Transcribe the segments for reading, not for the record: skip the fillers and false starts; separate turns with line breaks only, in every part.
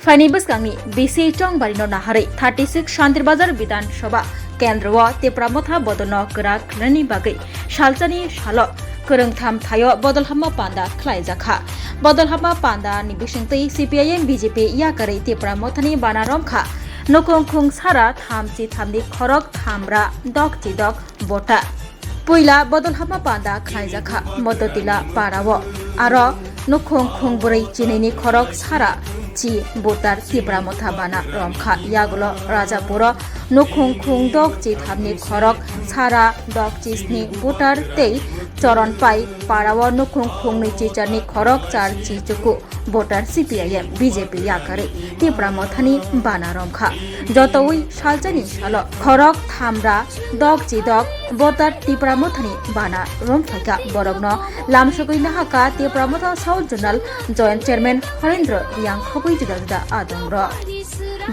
फाइनी बसकांगनी BC चंगबारिनो नाहारै 36 शान्तिरबाजार विधानसभा केन्द्रव तेप्रामथा बदलनो गोरा खालामनायनि बागै सालचानि साल गोरोंथाम थायो बदलहामा पान्दा ख्लायजाखा बदलहामा पान्दा नि बिसिंतै CPIM BJP याकारै तेप्रामथानि बानारमखा नखंखुं सारा थामचि थामनि खरक थामरा दकचि दक बटा पुइला बदलहामा पान्दा ख्लायजाखा मदतिला पाराव आरो नखंखुं बुरै चिनैनि खरक सारा ची बोटार तेप्रामथा बाना रमखा यागुलो राजापुर नखंखुं दकचि थामनि खरक सारा दकचिसनि बोटार तै चरण पाई पाराव नखंखुं नि चिचारनि खरक चार चिचुकु बोटार CPIM BJP याकारै तेप्रामथानि बाना रमखा जतौई सालचानि साल खरक थामरा दकचि दक बोटार तेप्रामथानि बाना रमफाइका बरगनो लामसगै नाहाका Tipra Motha south zonal joint chairman Harendra Reang खबै जुदा जुदा आदंग्र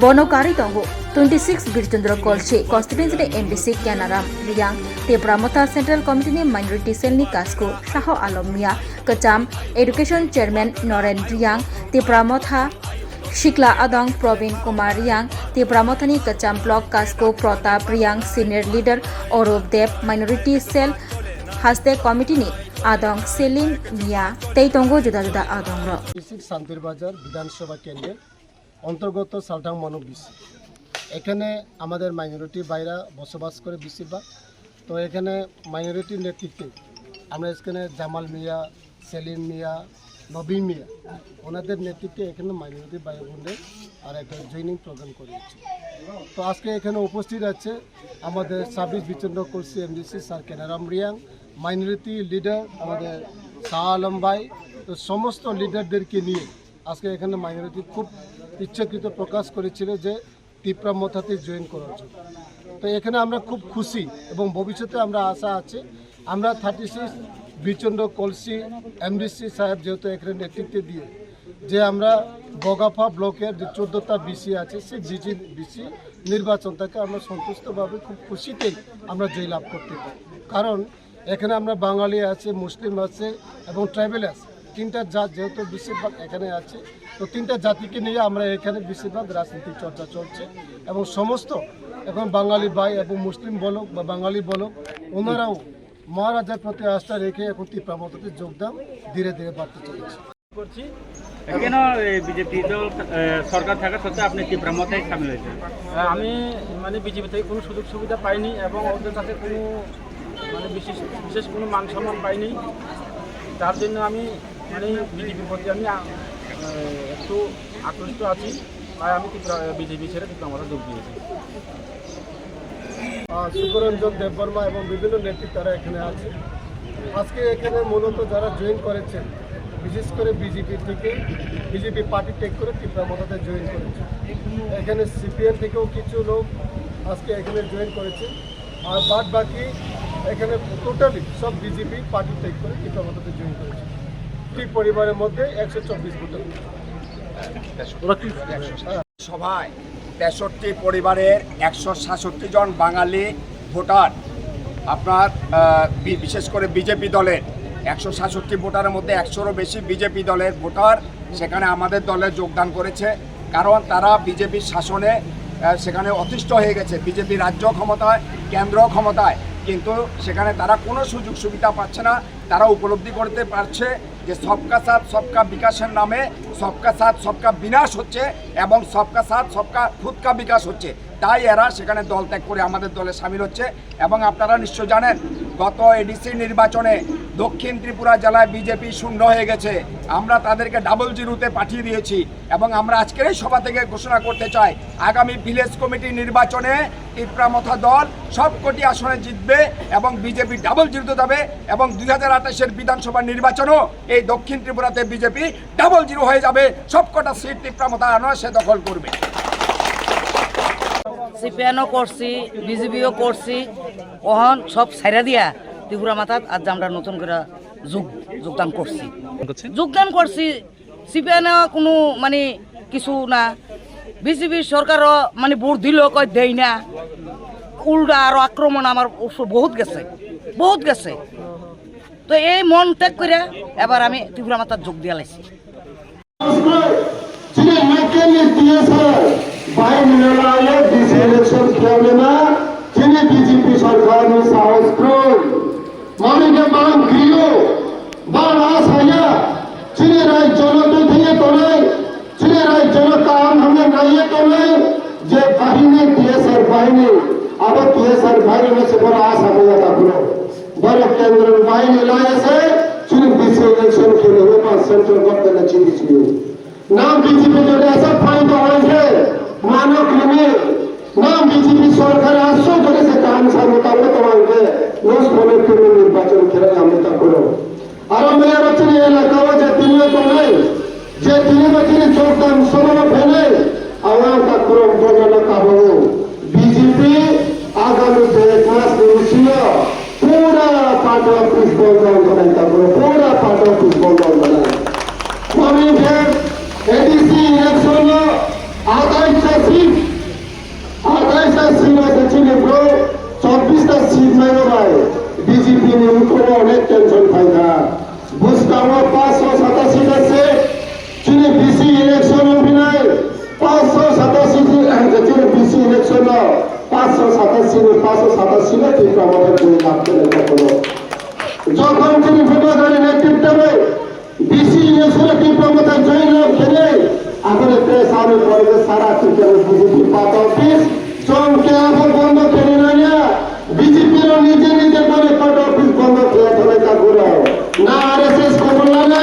बनोकारि दंगो 26 बिरचंद्र कलसी constituency MBC Kenaram Reang Tipra Motha central committee minority cell कास्को शाह आलम मिया कचाम एडुकेशन चेयरमैन नरेन रियां तेप्रामथा शिकला आदंग प्रवीण कुमार रियां तेप्रामथानि कचाम ब्लॉक कास्को प्रताप रियां सीनियर लीडर अरूप देव माइनॉरिटी सेल हास्ते कमिटी आदंग सेलिम मिया तैतंगो जुदा जुदा आदंग
शांतिरबाजार विधानसभा केंद्र अंतर्गत साल्टांग मानव बीसी এখানে আমাদের মাইনরিটি ভাইরা বসবাস করে বেশিরভাগ তো এখানে মাইনরিটির নেতৃত্বে আমরা এখানে জামাল মিয়া সেলিম মিয়া নবীন মিয়া ওনাদের নেতৃত্বে এখানে মাইনরিটি ভাই বোনদের আর একটা জয়নিং প্রোগ্রাম করেছি তো আজকে এখানে উপস্থিত আছে আমাদের 26 বিচন্দ্র কলসি MDC sir Kenaram Reang minority leader আমাদের শাহ আলম ভাই তো সমস্ত লিডারদেরকে নিয়ে আজকে এখানে মাইনরিটি খুব ইচ্ছাকৃত প্রকাশ করেছিল যে তেপ্রামথাতে জয়েন করার জন্য তো এখানে আমরা খুব খুশি এবং ভবিষ্যতে আমরা আশা আছে আমরা 36 বিচন্দ্র কলসি MDC সাহেব যেহেতু এখানে নেতৃত্ব দিয়ে যে আমরা বগাফা ব্লকের যে 14টা BC আছে সেই BC নির্বাচনটাকে আমরা সন্তুষ্টভাবে খুব খুশিতেই আমরা জয়লাভ করতে পারি কারণ এখানে আমরা বাঙালি আছে মুসলিম আছে এবং ট্রাইবেল আছে তিনটা জাত যেহেতু বেশিরভাগ এখানে আছে তো তিনটা জাতিকে নিয়ে আমরা এখানে বেশিরভাগ রাজনীতি চর্চা চলছে এবং সমস্ত এখন বাঙালি ভাই এবং মুসলিম বলক বা বাঙালি বলক ওনারাও মহারাজার প্রতি আস্থা রেখে এখন তেপ্রামথাতে যোগদান ধীরে ধীরে বাড়তে চলেছে
করছি কেন বিজেপি দল সরকার থাকা সত্ত্বেও আপনি তেপ্রামথায় সামিল হয়েছেন?
আমি মানে বিজেপি থেকে কোনো সুযোগ সুবিধা পাইনি এবং ওদের কাছে কোনো মানে বিশেষ কোনো মান সম্মান পাইনি তার জন্য আমি মানে বিজেপির প্রতি আমি একটু আকৃষ্ট আছি তাই আমি বিজেপি ছেড়ে তেপ্রামথা যোগ দিয়েছি।
সুকরঞ্জন দেববর্মা এবং বিভিন্ন নেতৃত্বরা এখানে আছে আজকে এখানে মূলত যারা জয়েন করেছেন বিশেষ করে বিজেপি থেকে বিজেপি পার্টি ত্যাগ করে তেপ্রামথাতে জয়েন করেছে এখানে CPM থেকেও কিছু লোক আজকে এখানে জয়েন করেছে আর বাদ বাকি এখানে টোটালি সব বিজেপি পার্টি ত্যাগ করে তেপ্রামথাতে জয়েন করেছে ঠিক পরিবারের মধ্যে 124 ভোটার
সভায় 63 পরিবারের 167 জন বাঙালি ভোটার আপনার বিশেষ করে বিজেপি দলের 167 ভোটারের মধ্যে 100-এরও বেশি বিজেপি দলের ভোটার সেখানে আমাদের দলে যোগদান করেছে কারণ তারা বিজেপির শাসনে সেখানে অতিষ্ঠ হয়ে গেছে বিজেপি রাজ্য ক্ষমতায় কেন্দ্র ক্ষমতায় কিন্তু সেখানে তারা কোনো সুযোগ সুবিধা পাচ্ছে না তারা উপলব্ধি করতে পারছে যে সবকা সাথ সবকা বিকাশের নামে সবকা সাথ সবকা বিনাশ হচ্ছে এবং সবকা সাথ সবকা খুদকা বিকাশ হচ্ছে তাই এরা সেখানে দল ত্যাগ করে আমাদের দলে সামিল হচ্ছে এবং আপনারা নিশ্চয় জানেন গত ADC নির্বাচনে দক্ষিণ ত্রিপুরা জেলায় বিজেপি শূন্য হয়ে গেছে আমরা তাদেরকে 00-তে পাঠিয়ে দিয়েছি এবং আমরা আজকের এই সভা থেকে ঘোষণা করতে চাই আগামী ভিলেজ কমিটি নির্বাচনে তেপ্রামথা দল সবকটি আসনে জিতবে এবং বিজেপি 00-তে যাবে এবং 2028-এর বিধানসভা নির্বাচনও এই দক্ষিণ ত্রিপুরাতে বিজেপি 00 হয়ে যাবে সবকটা সিট তেপ্রামথা সে দখল করবে।
CPNও করছি বিজেপিও করছি ওহন সব ছাইরা দিয়া তেপ্রামথাত আজ আমরা নতুন করে যোগদান করছি CPN কোনো মানে কিছু না বিজেপি সরকারও মানে ভোট দিল কয় দেয় না উল্টা আরো আক্রমণ আমার বহুত গেছে তো এই মন ত্যাগ করে এবার আমি তেপ্রামথাত যোগ দিয়া লাইছি।
जिन्हें मौके में दिए सर भाई मिला ये बीसी इलेक्शन खेलने में जिन्हें बीजेपी सरकार में साहस करो माने के मांग कियो बाल आया जिन्हें राय जनो तो दिए तो नहीं जिन्हें राय जनो काम हमें नहीं तो नहीं जे बाहिनी दिए सर बाहिनी अब दिए सर बाहिनी में से बड़ा आशा होगा था करो बड़े केंद्र बाहिनी लाए से जिन्हें बीसी इलेक्शन खेले हुए पास सेंट्रल गवर्नमेंट अच्छी दिखी नाम बीजेपी जो ऐसा फायदा होंगे मानव कृमि नाम बीजेपी सरकार आसो जगह से काम सामने तो होंगे लोग बोले कि निर्वाचन खेला हमने तक करो और मैं रचने इलाका में जे दिल्ली तो नहीं जे दिल्ली में जिन्हें चौकदार सोना फैले आवाम का करो बोलने का हो बीजेपी आगामी 1 मास निश्चय पूरा पार्ट ऑफिस बोल बनाता करो पूरा पार्ट ऑफिस बोल बनाए मम्मी फिर एडीसी इलेक्शन आधार सीट चिन्ह ब्रो 24 सीट में रहा बीजेपी ने उनको अनेक टेंशन फायदा बुस्कावा 587 से चिन्ह बीसी इलेक्शन भी नहीं 587 चिन्ह बीसी इलेक्शन 587 में ठीक আমাদের দুই লাখ টাকা করো যখন তিনি ফেব্রুয়ারি নেতৃত্বে बीसी इलेक्शन की प्रमुखता जॉइन खेले अगर प्रेस आने पर सारा teacher BJP part office zone के आगे बंद खेले ना बीजेपी रो निजे निजे बने पार्ट ऑफिस बंद किया धरे का गुरु ना आरएसएस खबर लाना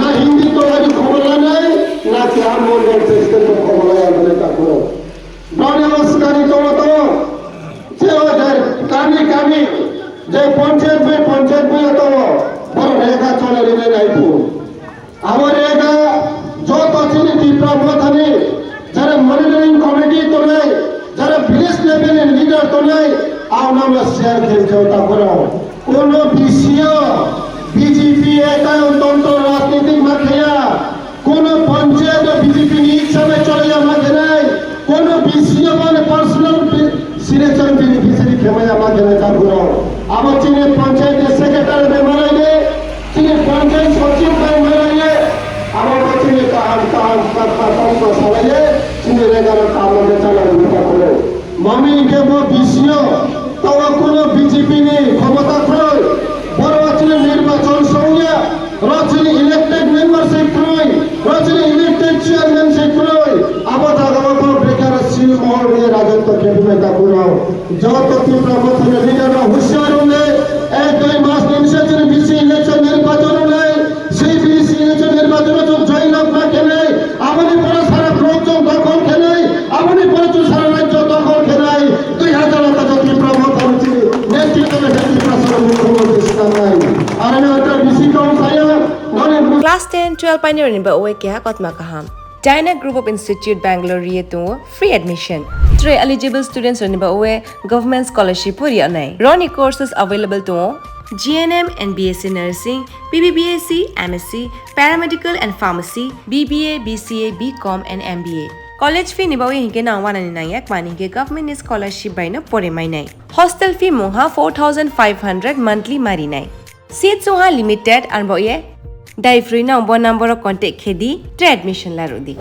ना हिंदी तो वाली खबर लाना ना क्या मोर्गन सिस्टम को खबर लाया धरे का गुरु नौनिवासकारी तो जे ओजर कामी जे पंचायत में तो बड़ रेखा चले रे नाइपु আমার এটা যত চিনি তীব্রমথানে যারা মনিটরিং কমিটি তো নাই যারা ভিলেজ লেভেলের লিডার তো নাই আমরা শেয়ার খেলতে করো কোন বিষয় বিজেপি একান্তন্ত্র রাজনৈতিক মাখিয়া কোন পঞ্চায়েত বিজেপি হিসাবে চলে যাওয়া মাঝে নাই কোন বিষয় মানে পার্সোনাল সিলেকশন বেনিফিশিয়ারি ফেমায় আমাকে নেতা করো আমার চিনি পঞ্চায়েতের সেক্রেটারি মেমারাইলে চিনি পঞ্চায়েত সচিব মেমারাইলে আমার কাছে কাজ সবাইয়ে চিনি রেগার কাম চালানো নেতা করো মামি কেব বিষয় তবে কোনো বিজেপি নেই ক্ষমতা প্রয়োগ বড় চিনি নির্বাচন সঙ্গে রচনী ইলেক্টেড মেম্বারশিপ প্রয়োগ রচনী ইলেক্টেড চেয়ারম্যানশিপ প্রয়োগ আবাদ আগামত বেকার সিল মহল নিয়ে রাজত্ব খেলবে তা করো যত তীব্র প্রথমে লিডাররা হুঁশিয়ার হলে 1-2 মাস নিমিশে বিসি ইলেকশন নির্বাচন হলে সেই বিসি ইলেকশন নির্বাচন জয় লাভ না খেলে আমাদের পরে সারা প্রচুর দখল খেলে আমাদের প্রচুর সারা রাজ্য দখল খেলে 2000 টাকা তীব্র প্রথম নেতৃত্বে ব্যক্তি প্রশাসন মুখ্যমন্ত্রী স্থানাই আর আমি একটা BC কাউন্সাইয়া
Class 10-12 pioneer ni ba oe kya kotma kaham. Dyna Group of Institute Bangalore riye to free admission. 3 eligible students ni ba oe government scholarship puri anai. Roni courses available to GNM and BSc Nursing, BBBSc, MSc, Paramedical and Pharmacy, BBA, BCA, BCom and MBA. College fee ni ba oe hinke na wana ni nai yak mani ke government scholarship by no pore mai nai. Hostel fee moha 4500 monthly mari nai. Seats oha limited and ba oe Dai free na number contact khedi admission la rodi.